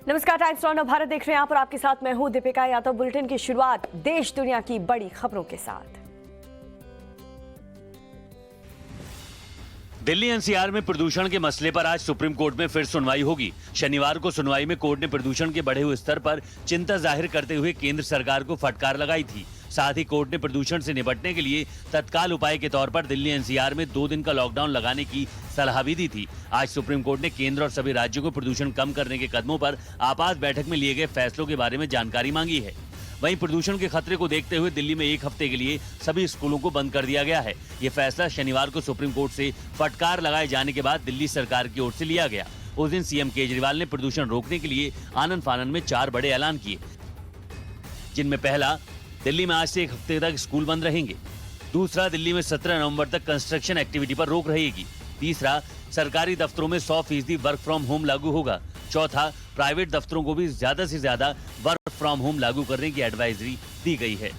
नमस्कार, times now Bharat देख रहे हैं आप और आपके साथ मैं हूं दीपिका यादव। बुलेटिन की शुरुआत देश दुनिया की बड़ी खबरों के साथ। दिल्ली एनसीआर में प्रदूषण के मसले पर आज सुप्रीम कोर्ट में फिर सुनवाई होगी। शनिवार को सुनवाई में कोर्ट ने प्रदूषण के बढ़े हुए स्तर पर चिंता जाहिर करते हुए केंद्र सरकार को फटकार लगाई थी। साथ ही कोर्ट ने प्रदूषण से निपटने के लिए तत्काल उपाय के तौर पर दिल्ली एनसीआर में 2 दिन का लॉकडाउन लगाने की सलाह भी दी थी। आज सुप्रीम कोर्ट ने केंद्र और सभी राज्यों को प्रदूषण कम करने के कदमों पर आपात बैठक में लिए गए फैसलों के बारे में जानकारी मांगी है। वहीं प्रदूषण के खतरे को देखते हुए दिल्ली में 1 हफ्ते के लिए सभी स्कूलों को बंद कर दिया गया है। ये फैसला शनिवार को सुप्रीम कोर्ट से फटकार लगाए जाने के बाद दिल्ली सरकार की ओर से लिया गया। उस दिन सीएम केजरीवाल ने प्रदूषण रोकने के लिए आनन फानन में 4 बड़े ऐलान किए, जिनमें पहला, दिल्ली में आज से 1 हफ्ते तक स्कूल बंद रहेंगे। दूसरा, दिल्ली में 17 नवंबर तक कंस्ट्रक्शन एक्टिविटी पर रोक रहेगी। तीसरा, सरकारी दफ्तरों में 100% वर्क फ्रॉम होम लागू होगा। चौथा, प्राइवेट दफ्तरों को भी ज्यादा से ज्यादा वर्क फ्रॉम होम लागू करने की एडवाइजरी दी गई है।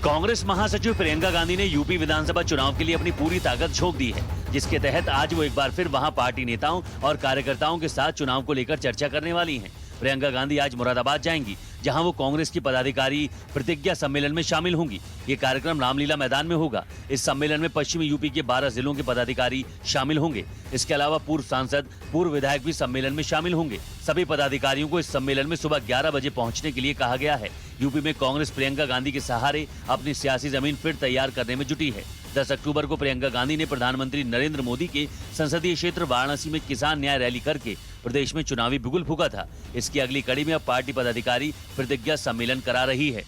कांग्रेस महासचिव प्रियंका गांधी ने यूपी विधानसभा चुनाव के लिए अपनी पूरी ताकत झोंक दी है, जिसके तहत आज वो एक बार फिर वहां पार्टी नेताओं और कार्यकर्ताओं के साथ चुनाव को लेकर चर्चा करने वाली हैं। प्रियंका गांधी आज मुरादाबाद जाएंगी, जहां वो कांग्रेस की पदाधिकारी प्रतिज्ञा सम्मेलन में शामिल होंगी। ये कार्यक्रम रामलीला मैदान में होगा। इस सम्मेलन में पश्चिमी यूपी के 12 जिलों के पदाधिकारी शामिल होंगे। इसके अलावा पूर्व सांसद, पूर्व विधायक भी सम्मेलन में शामिल होंगे। सभी पदाधिकारियों को इस सम्मेलन में सुबह 11 बजे पहुंचने के लिए कहा गया है। यूपी में कांग्रेस प्रियंका गांधी के सहारे अपनी सियासी जमीन फिर तैयार करने में जुटी है। 10 अक्टूबर को प्रियंका गांधी ने प्रधानमंत्री नरेंद्र मोदी के संसदीय क्षेत्र वाराणसी में किसान न्याय रैली करके प्रदेश में चुनावी बिगुल फूंका था। इसकी अगली कड़ी में अब पार्टी पदाधिकारी प्रतिज्ञा सम्मेलन करा रही है।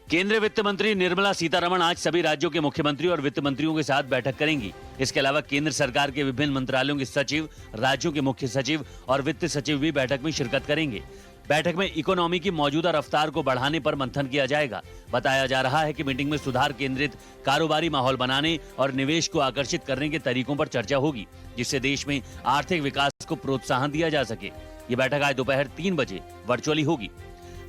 केंद्रीय वित्त मंत्री निर्मला सीतारमण आज सभी राज्यों के मुख्यमंत्री और वित्त मंत्रियों के साथ बैठक करेंगी। इसके अलावा केंद्र सरकार के विभिन्न मंत्रालयों के सचिव, राज्यों के मुख्य सचिव और वित्त सचिव भी बैठक में शिरकत करेंगे। बैठक में इकोनॉमी की मौजूदा रफ्तार को बढ़ाने पर मंथन किया जाएगा। बताया जा रहा है कि मीटिंग में सुधार केंद्रित कारोबारी माहौल बनाने और निवेश को आकर्षित करने के तरीकों पर चर्चा होगी, जिससे देश में आर्थिक विकास को प्रोत्साहन दिया जा सके। ये बैठक आज दोपहर 3 बजे वर्चुअली होगी।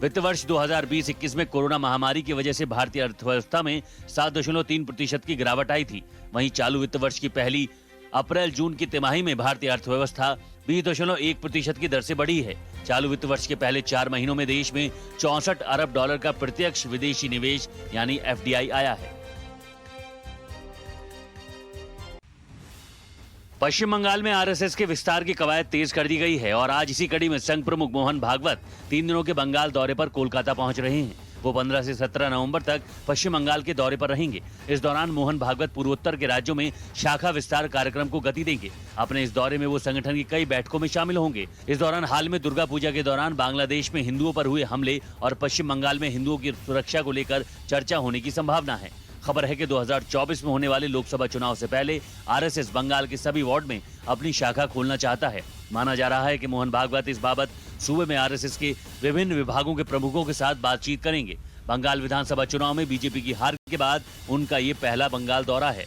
वित्त वर्ष 2020-21 में कोरोना महामारी की वजह से भारतीय अर्थव्यवस्था में 7.3% की गिरावट आई थी। वहीं चालू वित्त वर्ष की पहली अप्रैल-जून की तिमाही में भारतीय अर्थव्यवस्था 20.1% की दर से बढ़ी है। चालू वित्त वर्ष के पहले 4 महीनों में देश में 64 अरब डॉलर का प्रत्यक्ष विदेशी निवेश यानी FDI आया है। पश्चिम बंगाल में आरएसएस के विस्तार की कवायद तेज कर दी गई है और आज इसी कड़ी में संघ प्रमुख मोहन भागवत 3 दिनों के बंगाल दौरे पर कोलकाता पहुंच रहे हैं। वो 15 से 17 नवंबर तक पश्चिम बंगाल के दौरे पर रहेंगे। इस दौरान मोहन भागवत पूर्वोत्तर के राज्यों में शाखा विस्तार कार्यक्रम को गति देंगे। अपने इस दौरे में वो संगठन की कई बैठकों में शामिल होंगे। इस दौरान हाल में दुर्गा पूजा के दौरान बांग्लादेश में हिंदुओं पर हुए हमले और पश्चिम बंगाल में हिंदुओं की सुरक्षा को लेकर चर्चा होने की संभावना है। खबर है कि 2024 में होने वाले लोकसभा चुनाव से पहले आरएसएस बंगाल के सभी वार्ड में अपनी शाखा खोलना चाहता है। माना जा रहा है कि मोहन भागवत इस बाबत सूबे में आरएसएस के विभिन्न विभागों के प्रमुखों के साथ बातचीत करेंगे। बंगाल विधानसभा चुनाव में बीजेपी की हार के बाद उनका ये पहला बंगाल दौरा है।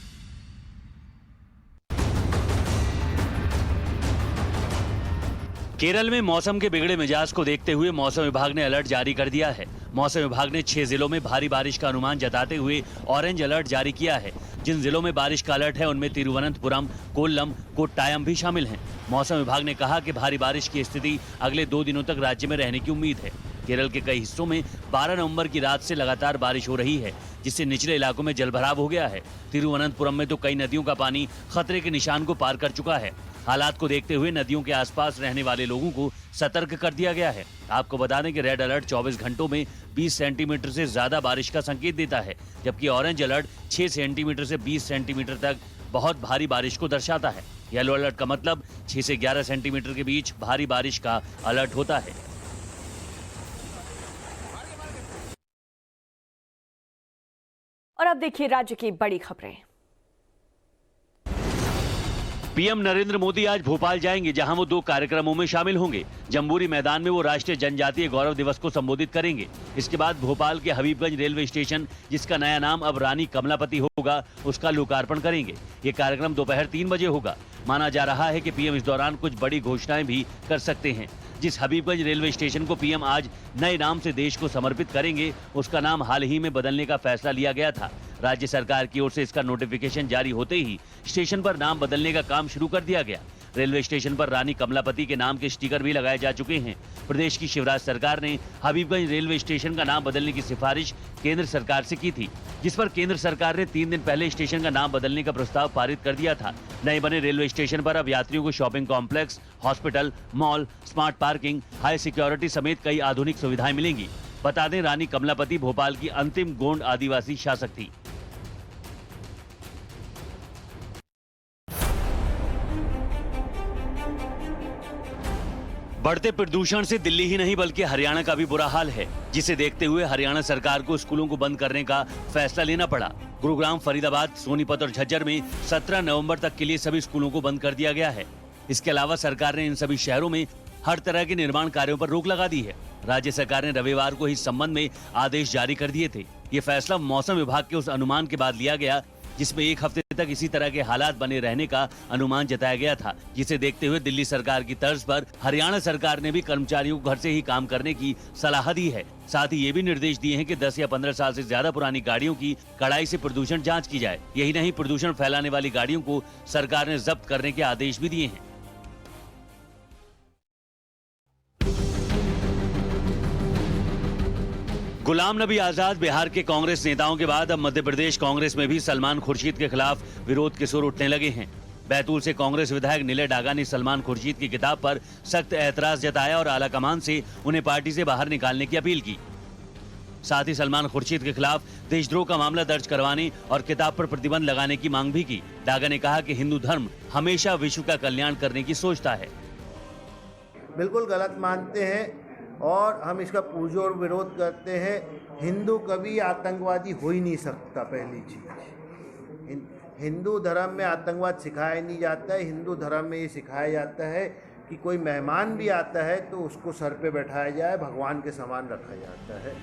केरल में मौसम के बिगड़े मिजाज को देखते हुए मौसम विभाग ने अलर्ट जारी कर दिया है। मौसम विभाग ने 6 जिलों में भारी बारिश का अनुमान जताते हुए ऑरेंज अलर्ट जारी किया है। जिन जिलों में बारिश का अलर्ट है उनमें तिरुवनंतपुरम, कोल्लम, कोट्टायम भी शामिल हैं। मौसम विभाग ने कहा कि भारी बारिश की स्थिति अगले 2 दिनों तक राज्य में रहने की उम्मीद है। केरल के कई हिस्सों में 12 नवंबर की रात से लगातार बारिश हो रही है, जिससे निचले इलाकों में जलभराव हो गया है। तिरुवनंतपुरम में तो कई नदियों का पानी खतरे के निशान को पार कर चुका है। हालात को देखते हुए नदियों के आसपास रहने वाले लोगों को सतर्क कर दिया गया है। आपको बता दें कि रेड अलर्ट 24 घंटों में 20 सेंटीमीटर से ज्यादा बारिश का संकेत देता है, जबकि ऑरेंज अलर्ट 6 सेंटीमीटर से 20 सेंटीमीटर तक बहुत भारी बारिश को दर्शाता है। येलो अलर्ट का मतलब 6 से 11 सेंटीमीटर के बीच भारी बारिश का अलर्ट होता है। और अब देखिए राज्य की बड़ी खबरें। पीएम नरेंद्र मोदी आज भोपाल जाएंगे, जहां वो 2 कार्यक्रमों में शामिल होंगे। जम्बूरी मैदान में वो राष्ट्रीय जनजातीय गौरव दिवस को संबोधित करेंगे। इसके बाद भोपाल के हबीबगंज रेलवे स्टेशन, जिसका नया नाम अब रानी कमलापति होगा, उसका लोकार्पण करेंगे। ये कार्यक्रम दोपहर 3 बजे होगा। माना जा रहा है कि पीएम इस दौरान कुछ बड़ी घोषणाएं भी कर सकते हैं, जिस हबीबगंज रेलवे स्टेशन को पीएम आज नए नाम से देश को समर्पित करेंगे, उसका नाम हाल ही में बदलने का फैसला लिया गया था। राज्य सरकार की ओर से इसका नोटिफिकेशन जारी होते ही स्टेशन पर नाम बदलने का काम शुरू कर दिया गया। रेलवे स्टेशन पर रानी कमलापति के नाम के स्टिकर भी लगाए जा चुके हैं। प्रदेश की शिवराज सरकार ने हबीबगंज रेलवे स्टेशन का नाम बदलने की सिफारिश केंद्र सरकार से की थी, जिस पर केंद्र सरकार ने 3 दिन पहले स्टेशन का नाम बदलने का प्रस्ताव पारित कर दिया था। नए बने रेलवे स्टेशन पर अब यात्रियों को shopping complex, hospital, mall, smart parking, high security समेत कई आधुनिक सुविधाएं मिलेंगी। बता दें, रानी कमलापति भोपाल की अंतिम गोंड आदिवासी शासक थी। बढ़ते प्रदूषण से दिल्ली ही नहीं बल्कि हरियाणा का भी बुरा हाल है, जिसे देखते हुए हरियाणा सरकार को स्कूलों को बंद करने का फैसला लेना पड़ा। गुरुग्राम, फरीदाबाद, सोनीपत और झज्जर में 17 नवंबर तक के लिए सभी स्कूलों को बंद कर दिया गया है। इसके अलावा सरकार ने इन सभी शहरों में हर तरह के निर्माण कार्यों पर रोक लगा दी है। राज्य सरकार ने रविवार को इस संबंध में आदेश जारी कर दिए थे। ये फैसला मौसम विभाग के उस अनुमान के बाद लिया गया जिसमें 1 हफ्ते तक इसी तरह के हालात बने रहने का अनुमान जताया गया था, जिसे देखते हुए दिल्ली सरकार की तर्ज पर हरियाणा सरकार ने भी कर्मचारियों को घर से ही काम करने की सलाह दी है। साथ ही ये भी निर्देश दिए हैं कि 10 या 15 साल से ज्यादा पुरानी गाड़ियों की कड़ाई से प्रदूषण जांच की जाए। यही नहीं, प्रदूषण फैलाने वाली गाड़ियों को सरकार ने जब्त करने के आदेश भी दिए हैं। गुलाम नबी आजाद बिहार के कांग्रेस नेताओं के बाद अब मध्य प्रदेश कांग्रेस में भी सलमान खुर्शीद के खिलाफ विरोध के सुर उठने लगे हैं। बैतूल से कांग्रेस विधायक नीले डागा ने सलमान खुर्शीद की किताब पर सख्त ऐतराज जताया और आलाकमान से उन्हें पार्टी से बाहर निकालने की अपील की। साथ ही सलमान खुर्शीद के खिलाफ देशद्रोह का मामला दर्ज करवाने और किताब पर प्रतिबंध लगाने की मांग भी की। डागा ने कहा कि हिंदू धर्म हमेशा विश्व का कल्याण करने की सोचता है। बिल्कुल गलत मानते हैं और हम इसका पुरजोर विरोध करते हैं। हिंदू कभी आतंकवादी हो ही नहीं सकता। पहली चीज़, हिंदू धर्म में आतंकवाद सिखाया नहीं जाता है। हिंदू धर्म में ये सिखाया जाता है कि कोई मेहमान भी आता है तो उसको सर पे बैठाया जाए, भगवान के समान रखा जाता है।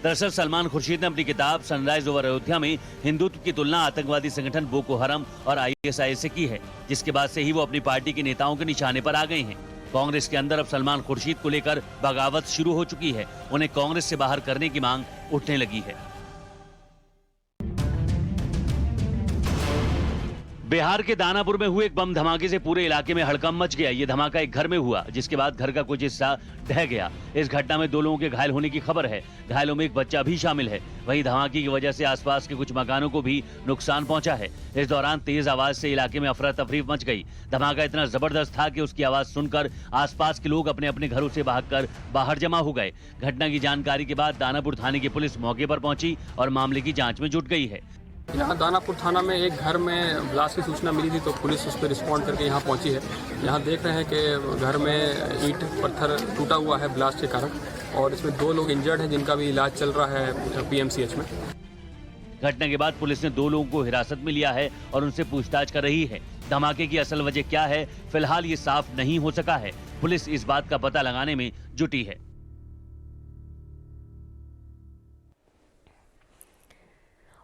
दरअसल सलमान खुर्शीद ने अपनी किताब सनराइज ओवर अयोध्या में हिंदुत्व की तुलना आतंकवादी संगठन बोको हरम और ISIS से की है, जिसके बाद से ही वो अपनी पार्टी के नेताओं के निशाने पर आ गए हैं। कांग्रेस के अंदर अब सलमान खुर्शीद को लेकर बगावत शुरू हो चुकी है। उन्हें कांग्रेस से बाहर करने की मांग उठने लगी है। बिहार के दानापुर में हुए एक बम धमाके से पूरे इलाके में हड़कंप मच गया। ये धमाका एक घर में हुआ, जिसके बाद घर का कुछ हिस्सा ढह गया। इस घटना में 2 लोगों के घायल होने की खबर है। घायलों में एक बच्चा भी शामिल है। वहीं धमाके की वजह से आसपास के कुछ मकानों को भी नुकसान पहुंचा है। इस दौरान तेज आवाज से इलाके में अफरा तफरी मच गई। धमाका इतना जबरदस्त था कि उसकी आवाज सुनकर आसपास के लोग अपने अपने घरों से भागकर बाहर जमा हो गए। घटना की जानकारी के बाद दानापुर थाने की पुलिस मौके पर पहुंची और मामले की जांच में जुट गई है। यहाँ दानापुर थाना में एक घर में ब्लास्ट की सूचना मिली थी, तो पुलिस उस पर रिस्पॉन्ड करके यहाँ पहुँची है। यहाँ देख रहे हैं कि घर में ईंट पत्थर टूटा हुआ है ब्लास्ट के कारण, और इसमें 2 लोग इंजर्ड हैं जिनका भी इलाज चल रहा है PMCH में। घटना के बाद पुलिस ने 2 लोगों को हिरासत में लिया है और उनसे पूछताछ कर रही है। धमाके की असल वजह क्या है, फिलहाल ये साफ नहीं हो सका है। पुलिस इस बात का पता लगाने में जुटी है।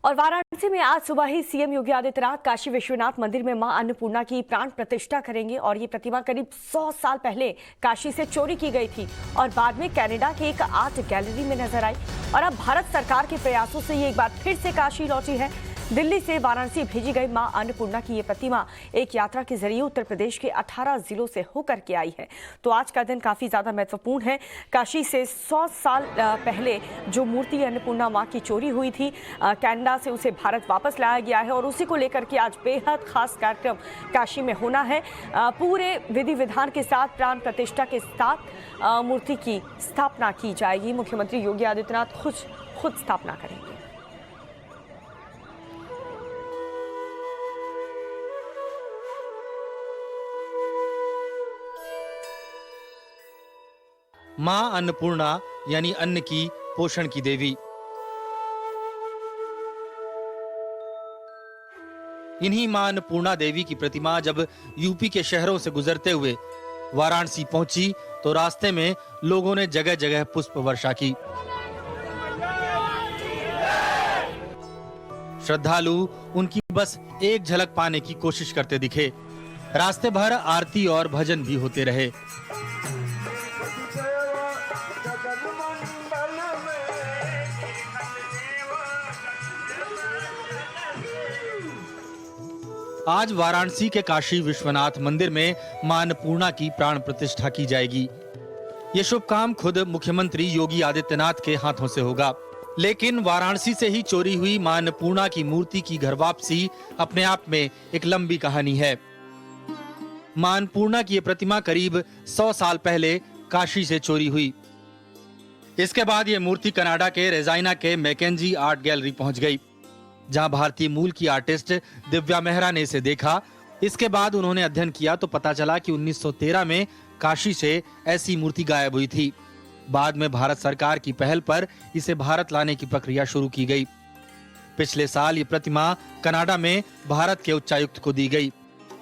और वाराणसी में आज सुबह ही सीएम योगी आदित्यनाथ काशी विश्वनाथ मंदिर में मां अन्नपूर्णा की प्राण प्रतिष्ठा करेंगे। और ये प्रतिमा करीब 100 साल पहले काशी से चोरी की गई थी और बाद में कनाडा के एक आर्ट गैलरी में नजर आई। और अब भारत सरकार के प्रयासों से ये एक बार फिर से काशी लौटी है। दिल्ली से वाराणसी भेजी गई मां अन्नपूर्णा की ये प्रतिमा एक यात्रा के जरिए उत्तर प्रदेश के 18 जिलों से होकर के आई है। तो आज का दिन काफी ज्यादा महत्वपूर्ण है। काशी से 100 साल पहले जो मूर्ति अन्नपूर्णा मां की चोरी हुई थी, कनाडा से उसे भारत वापस लाया गया है और उसी को लेकर के आज बेहद खास कार्यक्रम काशी में होना है। पूरे विधि विधान के साथ प्राण प्रतिष्ठा के साथ मूर्ति की स्थापना की जाएगी। मुख्यमंत्री योगी आदित्यनाथ खुद स्थापना करेंगे। मां अन्नपूर्णा यानी अन्न की, पोषण की देवी। इन्हीं मां अन्नपूर्णा देवी की प्रतिमा जब यूपी के शहरों से गुजरते हुए वाराणसी पहुंची तो रास्ते में लोगों ने जगह जगह पुष्प वर्षा की। श्रद्धालु उनकी बस एक झलक पाने की कोशिश करते दिखे। रास्ते भर आरती और भजन भी होते रहे। आज वाराणसी के काशी विश्वनाथ मंदिर में मां अन्नपूर्णा की प्राण प्रतिष्ठा की जाएगी। ये शुभ काम खुद मुख्यमंत्री योगी आदित्यनाथ के हाथों से होगा। लेकिन वाराणसी से ही चोरी हुई मां अन्नपूर्णा की मूर्ति की घर वापसी अपने आप में एक लंबी कहानी है। मां अन्नपूर्णा की ये प्रतिमा करीब 100 साल पहले काशी से चोरी हुई। इसके बाद ये मूर्ति कनाडा के रेजाइना के मैकेंजी आर्ट गैलरी पहुंच गई, जहां भारतीय मूल की आर्टिस्ट दिव्या मेहरा ने इसे देखा। इसके बाद उन्होंने अध्ययन किया तो पता चला कि 1913 में काशी से ऐसी मूर्ति गायब हुई थी। बाद में भारत सरकार की पहल पर इसे भारत लाने की प्रक्रिया शुरू की गई। पिछले साल ये प्रतिमा कनाडा में भारत के उच्चायुक्त को दी गई।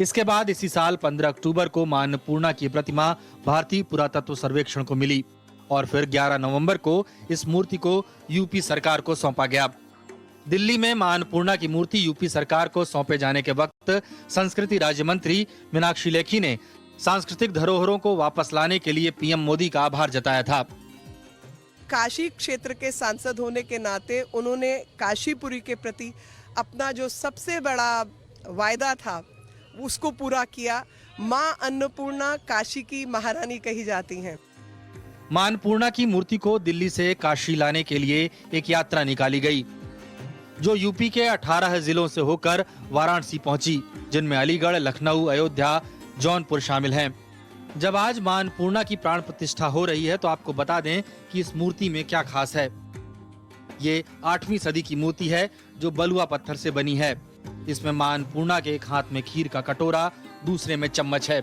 इसके बाद इसी साल 15 अक्टूबर को मां अन्नपूर्णा की प्रतिमा भारतीय पुरातत्व सर्वेक्षण को मिली और फिर 11 नवंबर को इस मूर्ति को यूपी सरकार को सौंपा गया। दिल्ली में मां अन्नपूर्णा की मूर्ति यूपी सरकार को सौंपे जाने के वक्त संस्कृति राज्य मंत्री मीनाक्षी लेखी ने सांस्कृतिक धरोहरों को वापस लाने के लिए पीएम मोदी का आभार जताया था। काशी क्षेत्र के सांसद होने के नाते उन्होंने काशीपुरी के प्रति अपना जो सबसे बड़ा वायदा था उसको पूरा किया। मां अन्नपूर्णा काशी की महारानी कही जाती हैं। मां अन्नपूर्णा की मूर्ति को दिल्ली से काशी लाने के लिए एक यात्रा निकाली गई, जो यूपी के 18 जिलों से होकर वाराणसी पहुंची, जिनमें अलीगढ़, लखनऊ, अयोध्या, जौनपुर शामिल हैं। जब आज मां अन्नपूर्णा की प्राण प्रतिष्ठा हो रही है तो आपको बता दें कि इस मूर्ति में क्या खास है। ये 8वीं सदी की मूर्ति है जो बलुआ पत्थर से बनी है। इसमें मां अन्नपूर्णा के एक हाथ में खीर का कटोरा, दूसरे में चम्मच है।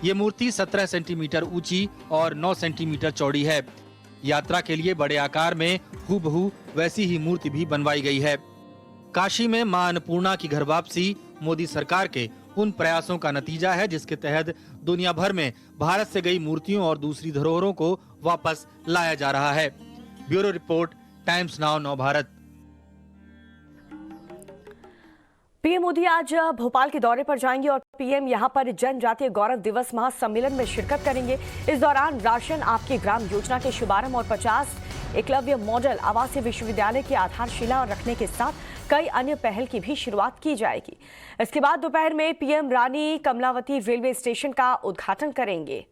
ये मूर्ति 17 सेंटीमीटर ऊंची और 9 सेंटीमीटर चौड़ी है। यात्रा के लिए बड़े आकार में हूबहू वैसी ही मूर्ति भी बनवाई गई है। काशी में मां अन्नपूर्णा की घर वापसी मोदी सरकार के उन प्रयासों का नतीजा है जिसके तहत दुनिया भर में भारत से गई मूर्तियों और दूसरी धरोहरों को वापस लाया जा रहा है। ब्यूरो रिपोर्ट, टाइम्स नाउ नव भारत। पीएम मोदी आज भोपाल के दौरे पर जाएंगे और पीएम यहां पर जनजातीय गौरव दिवस महासम्मेलन में शिरकत करेंगे। इस दौरान राशन आपके ग्राम योजना के शुभारंभ और 50 एकलव्य मॉडल आवासीय विश्वविद्यालय की आधारशिला रखने के साथ कई अन्य पहल की भी शुरुआत की जाएगी। इसके बाद दोपहर में पीएम रानी कमलावती रेलवे स्टेशन का उद्घाटन करेंगे।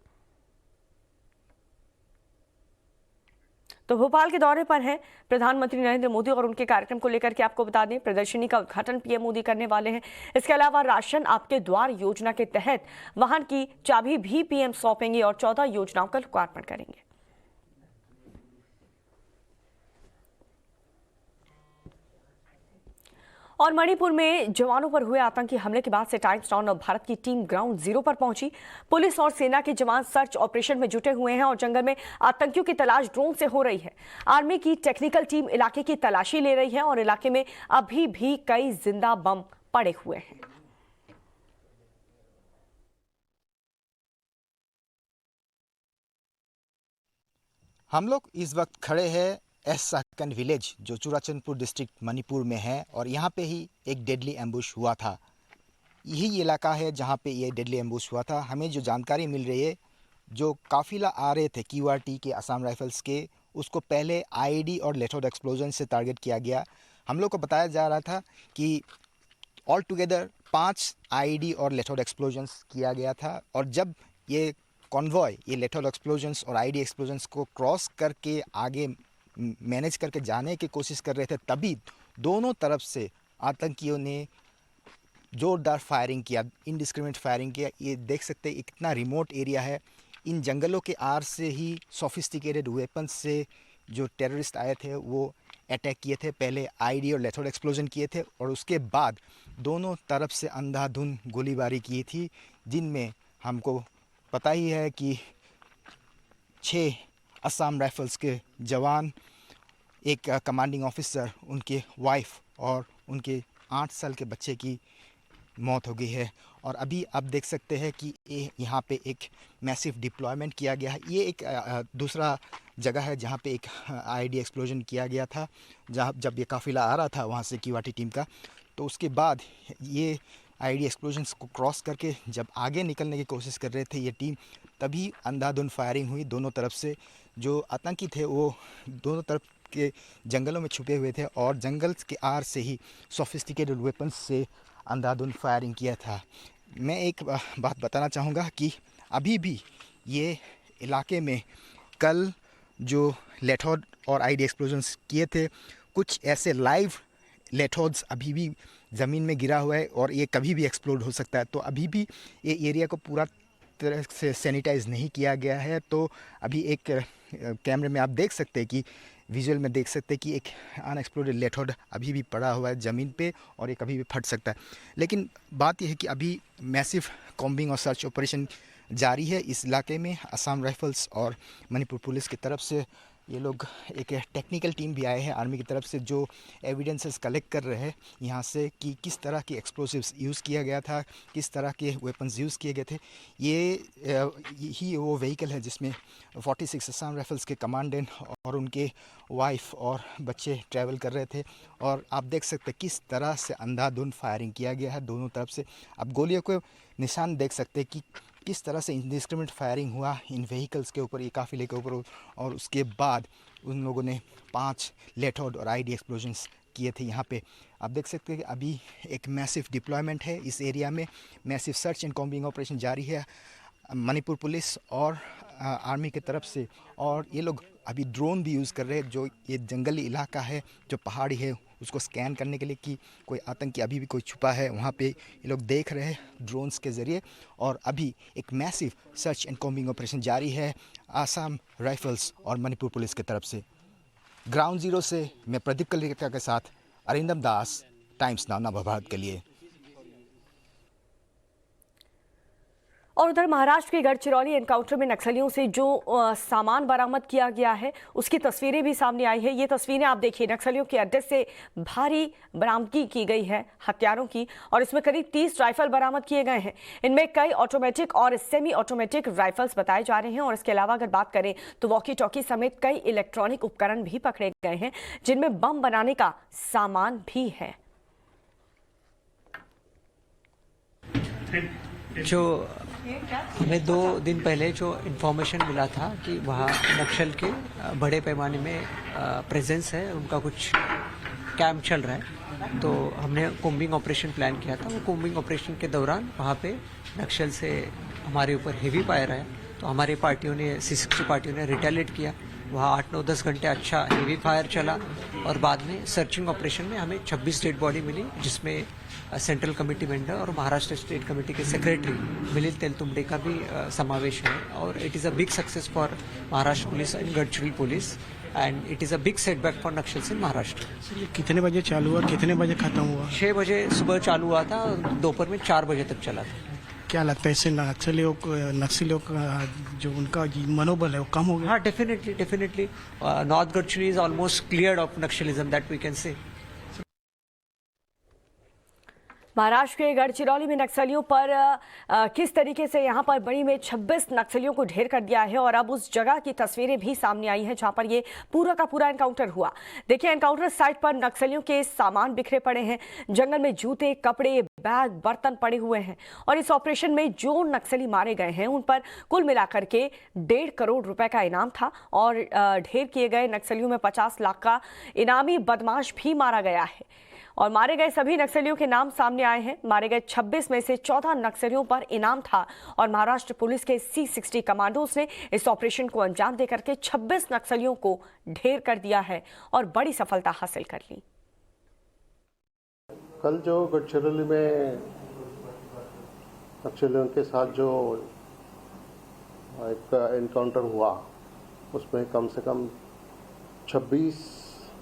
तो भोपाल के दौरे पर हैं प्रधानमंत्री नरेंद्र मोदी और उनके कार्यक्रम को लेकर के आपको बता दें, प्रदर्शनी का उद्घाटन पीएम मोदी करने वाले हैं। इसके अलावा राशन आपके द्वार योजना के तहत वाहन की चाबी भी पीएम सौंपेंगे और 14 योजनाओं का लोकार्पण करेंगे। और मणिपुर में जवानों पर हुए आतंकी हमले के बाद से टाइम्स नाउ नव भारत की टीम ग्राउंड जीरो पर पहुंची। पुलिस और सेना के जवान सर्च ऑपरेशन में जुटे हुए हैं और जंगल में आतंकियों की तलाश ड्रोन से हो रही है। आर्मी की टेक्निकल टीम इलाके की तलाशी ले रही है और इलाके में अभी भी कई जिंदा बम पड़े हुए हैं। हम लोग इस वक्त खड़े हैं एस साकन विलेज जो चुराचंदपुर डिस्ट्रिक्ट मणिपुर में है और यहाँ पे ही एक डेडली एम्बुश हुआ था। यही इलाका है जहाँ पे ये डेडली एम्बुश हुआ था। हमें जो जानकारी मिल रही है, जो काफिला आ रहे थे QRT के असम राइफल्स के, उसको पहले IED और लेथोड एक्सप्लोजन से टारगेट किया गया। हम लोग को बताया जा रहा था कि ऑल टुगेदर 5 IED और लेथोड एक्सप्लोजन्स किया गया था और जब ये कॉन्वॉय ये लेथोड एक्सप्लोजन्स और IED एक्सप्लोजन्स को क्रॉस करके आगे मैनेज करके जाने की कोशिश कर रहे थे, तभी दोनों तरफ से आतंकियों ने ज़ोरदार फायरिंग किया, इनडिस्क्रिमिनेट फायरिंग किया। ये देख सकते हैं इतना रिमोट एरिया है। इन जंगलों के आर से ही सोफिस्टिकेटेड वेपन्स से जो टेररिस्ट आए थे वो अटैक किए थे। पहले IED और लेथोड एक्सप्लोजन किए थे और उसके बाद दोनों तरफ से अंधाधुंध गोलीबारी की थी, जिनमें हमको पता ही है कि 6 असम राइफल्स के जवान, एक कमांडिंग ऑफिसर, उनके वाइफ और उनके 8 साल के बच्चे की मौत हो गई है। और अभी आप देख सकते हैं कि यहाँ पे एक मैसिव डिप्लॉयमेंट किया गया है। ये एक दूसरा जगह है जहाँ पे एक IED एक्सप्लोजन किया गया था, जहाँ जब ये काफिला आ रहा था वहाँ से QRT टीम का। तो उसके बाद ये IED एक्सप्लोजन्स को क्रॉस करके जब आगे निकलने की कोशिश कर रहे थे ये टीम, तभी अंधाधुंध फायरिंग हुई दोनों तरफ से। जो आतंकी थे वो दोनों तरफ के जंगलों में छुपे हुए थे और जंगल के आर से ही सोफिस्टिकेटेड वेपन्स से अंधाधुंध फायरिंग किया था। मैं एक बात बताना चाहूँगा कि अभी भी ये इलाके में कल जो लेथोड और आईडी एक्सप्लोजन्स किए थे, कुछ ऐसे लाइव लेथोड्स अभी भी ज़मीन में गिरा हुआ है और ये कभी भी एक्सप्लोड हो सकता है। तो अभी भी ये एरिया को पूरा तरह से सैनिटाइज नहीं किया गया है। तो अभी एक कैमरे में आप देख सकते हैं कि विजुअल में देख सकते हैं कि एक अनएक्सप्लोडेड लेथोड अभी भी पड़ा हुआ है ज़मीन पे और ये कभी भी फट सकता है। लेकिन बात यह है कि अभी मैसिव कॉम्बिंग और सर्च ऑपरेशन जारी है इस इलाके में। असम राइफल्स और मणिपुर पुलिस की तरफ से ये लोग एक टेक्निकल टीम भी आए हैं आर्मी की तरफ से, जो एविडेंसेस कलेक्ट कर रहे हैं यहाँ से कि किस तरह के एक्सप्लोसिव्स यूज़ किया गया था, किस तरह के वेपन्स यूज़ किए गए थे। ये ही वो व्हीकल है जिसमें 46 असम राइफल्स के कमांडेंट और उनके वाइफ और बच्चे ट्रैवल कर रहे थे। और आप देख सकते हैं किस तरह से अंधाधुंध फायरिंग किया गया है दोनों तरफ से। आप गोलियों को निशान देख सकते हैं कि किस तरह से इंडिस्क्रिमिनेट फायरिंग हुआ इन व्हीकल्स के ऊपर, ये काफिले के ऊपर। और उसके बाद उन लोगों ने 5 लेथोड और आईडी एक्सप्लोजन्स किए थे यहाँ पे। आप देख सकते हैं कि अभी एक मैसिव डिप्लॉयमेंट है इस एरिया में, massive search and combing operation जारी है मणिपुर पुलिस और आर्मी की तरफ से। और ये लोग अभी ड्रोन भी यूज़ कर रहे हैं, जो ये जंगली इलाका है, जो पहाड़ी है, उसको स्कैन करने के लिए कि कोई आतंकी अभी भी कोई छुपा है वहाँ पे ये लोग देख रहे हैं ड्रोन्स के ज़रिए। और अभी एक massive search and combing operation जारी है आसाम राइफल्स और मणिपुर पुलिस की तरफ से। ग्राउंड जीरो से मैं प्रदीप कलिका के साथ अरिंदम दास, टाइम्स नाव नवभारत के लिए। और उधर महाराष्ट्र के गढ़चिरौली एनकाउंटर में नक्सलियों से जो सामान बरामद किया गया है उसकी तस्वीरें भी सामने आई है। ये तस्वीरें आप देखिए, नक्सलियों के अड्डे से भारी बरामदगी की गई है हथियारों की, और इसमें करीब 30 राइफल बरामद किए गए हैं। इनमें कई ऑटोमेटिक और सेमी ऑटोमेटिक राइफल्स बताए जा रहे हैं। और इसके अलावा अगर बात करें तो वॉकी टॉकी समेत कई इलेक्ट्रॉनिक उपकरण भी पकड़े गए हैं, जिनमें बम बनाने का सामान भी है। जो हमें 2 दिन पहले जो इन्फॉर्मेशन मिला था कि वहाँ नक्सल के बड़े पैमाने में प्रेजेंस है, उनका कुछ कैंप चल रहा है, तो हमने कोम्बिंग ऑपरेशन प्लान किया था। वो कोम्बिंग ऑपरेशन के दौरान वहाँ पे नक्सल से हमारे ऊपर हेवी फायर आया, तो हमारी पार्टियों ने C60 पार्टियों ने रिटेलिएट किया। वहाँ 8-9-10 घंटे अच्छा हेवी फायर चला और बाद में सर्चिंग ऑपरेशन में हमें 26 डेड बॉडी मिली, जिसमें सेंट्रल कमेटी मेंबर और महाराष्ट्र स्टेट कमेटी के सेक्रेटरी मिलिंद तेलतुंबडे का भी समावेश है। और it is a big success for Maharashtra police and Gadchiroli police, and it is a big setback for Naxals in Maharashtra. ये कितने बजे चालू हुआ, कितने बजे खत्म हुआ? 6 बजे सुबह चालू हुआ था, दोपहर में 4 बजे तक चला था। क्या लगता है इससे नक्सलियों का जो उनका मनोबल है वो कम हो गया? हाँ, definitely north Gadchiroli is almost cleared of naxalism, that we can say. Maharashtra के गढ़चिरौली में नक्सलियों पर किस तरीके से यहां पर बड़ी में 26 नक्सलियों को ढेर कर दिया है, और अब उस जगह की तस्वीरें भी सामने आई हैं जहां पर ये पूरा का पूरा एनकाउंटर हुआ। देखिए, एनकाउंटर साइट पर नक्सलियों के सामान बिखरे पड़े हैं, जंगल में जूते, कपड़े, बैग, बर्तन पड़े हुए हैं। और इस ऑपरेशन में जो नक्सली मारे गए हैं उन पर कुल मिलाकर के 1.5 करोड़ रुपए का इनाम था। और ढेर किए गए नक्सलियों में 50 लाख का इनामी बदमाश भी मारा गया है। और मारे गए सभी नक्सलियों के नाम सामने आए हैं। मारे गए 26 में से 14 नक्सलियों पर इनाम था, और महाराष्ट्र पुलिस के C60 कमांडोज ने इस ऑपरेशन को अंजाम देकर के 26 नक्सलियों को ढेर कर दिया है और बड़ी सफलता हासिल कर ली। कल जो गढ़चिरौली में नक्सलियों के साथ जो एक एनकाउंटर हुआ, उसमें कम से कम 26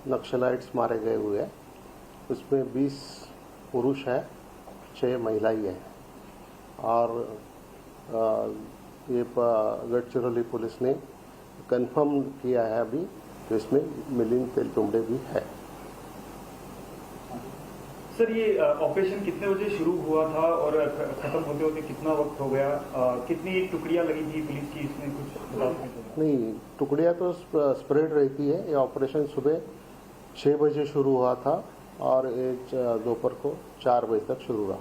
नक्सलाइट्स मारे गए हुए हैं। उसमें 20 पुरुष हैं, 6 महिलाएं हैं। और ये गढ़चिरौली पुलिस ने कंफर्म किया है अभी कि इसमें मिलिंद तेलतुंबडे भी है। सर, ये ऑपरेशन कितने बजे शुरू हुआ था और खत्म होते होते कितना वक्त हो गया? कितनी टुकड़ियां लगी थी पुलिस की, इसमें कुछ बता सकते? नहीं, टुकड़ियां तो स्प्रेड रहती है। ये ऑपरेशन सुबह 6 बजे शुरू हुआ था और दोपहर को 4 बजे तक शुरू रहा।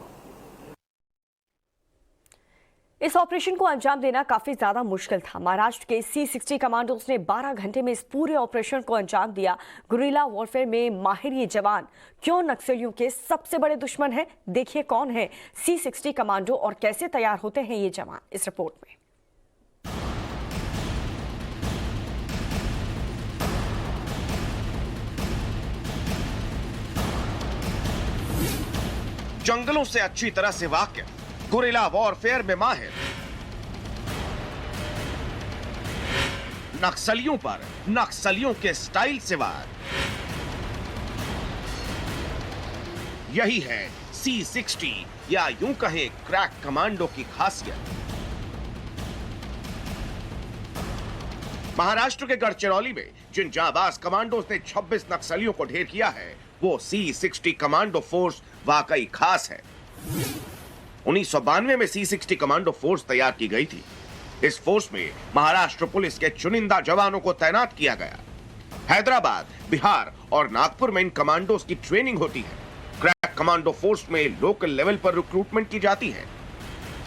इस ऑपरेशन को अंजाम देना काफी ज्यादा मुश्किल था। महाराष्ट्र के C60 कमांडोज ने 12 घंटे में इस पूरे ऑपरेशन को अंजाम दिया। गुरिल्ला वॉरफेयर में माहिर ये जवान क्यों नक्सलियों के सबसे बड़े दुश्मन हैं? देखिए कौन है C60 कमांडो और कैसे तैयार होते हैं ये जवान इस रिपोर्ट में। जंगलों से अच्छी तरह से वाकिफ, गुरिल्ला वॉरफेयर में माहिर, नक्सलियों पर नक्सलियों के स्टाइल से वार। यही है C60 या यूं कहें क्रैक कमांडो की खासियत। महाराष्ट्र के गढ़चिरौली में जिन जांबाज कमांडोज ने 26 नक्सलियों को ढेर किया है, वो C60 कमांडो फोर्स वाकई खास है। 1992 में C60 कमांडो फोर्स तैयार की गई थी। इस फोर्स में महाराष्ट्र पुलिस के चुनिंदा जवानों को तैनात किया गया। हैदराबाद, बिहार और नागपुर में इन कमांडोज की ट्रेनिंग होती है। क्रैक कमांडो फोर्स में लोकल लेवल पर रिक्रूटमेंट की जाती है।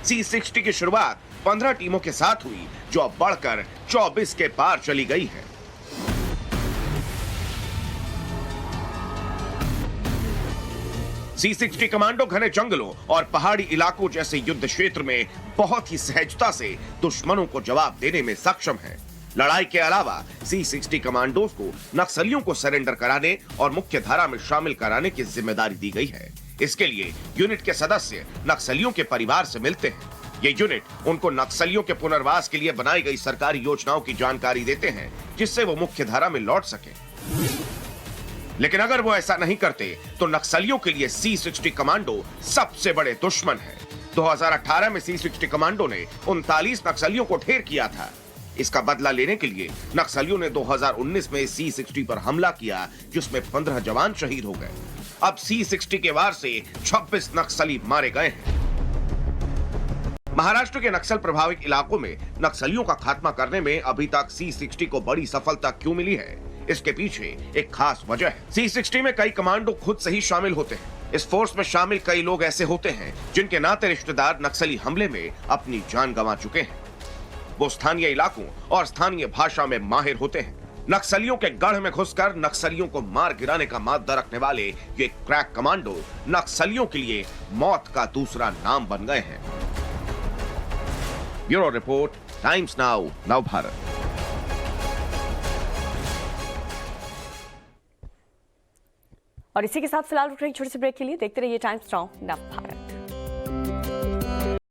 C60 की शुरुआत 15 टीमों के साथ हुई, जो अब बढ़कर 24 के पार चली गई है। C60 कमांडो घने जंगलों और पहाड़ी इलाकों जैसे युद्ध क्षेत्र में बहुत ही सहजता से दुश्मनों को जवाब देने में सक्षम है। लड़ाई के अलावा C60 कमांडोज को नक्सलियों को सरेंडर कराने और मुख्य धारा में शामिल कराने की जिम्मेदारी दी गई है। इसके लिए यूनिट के सदस्य नक्सलियों के परिवार से मिलते हैं। ये यूनिट उनको नक्सलियों के पुनर्वास के लिए बनाई गई सरकारी योजनाओं की जानकारी देते हैं, जिससे वो मुख्य धारा में लौट सके। लेकिन अगर वो ऐसा नहीं करते तो नक्सलियों के लिए C60 कमांडो सबसे बड़े दुश्मन है। 2018 में C60 कमांडो ने 39 नक्सलियों को ढेर किया था। इसका बदला लेने के लिए नक्सलियों ने 2019 में C60 पर हमला किया, जिसमें 15 जवान शहीद हो गए। अब C60 के वार से 26 नक्सली मारे गए हैं। महाराष्ट्र के नक्सल प्रभावित इलाकों में नक्सलियों का खात्मा करने में अभी तक C60 को बड़ी सफलता क्यों मिली है, इसके पीछे एक खास वजह है। C60 में कई कमांडो खुद से ही शामिल होते हैं। इस फोर्स में शामिल कई लोग ऐसे होते हैं जिनके नाते रिश्तेदार नक्सली हमले में अपनी जान गंवा चुके हैं। वो स्थानीय इलाकों और स्थानीय भाषा में माहिर होते हैं। नक्सलियों के गढ़ में घुसकर नक्सलियों को मार गिराने का माद्दा रखने वाले ये क्रैक कमांडो नक्सलियों के लिए मौत का दूसरा नाम बन गए हैं। ब्यूरो रिपोर्ट, टाइम्स नाउ, नव भारत। और इसी के साथ फिलहाल रुक रही छोटी सी ब्रेक के लिए देखते रहिए टाइम्स नाउ, नव भारत।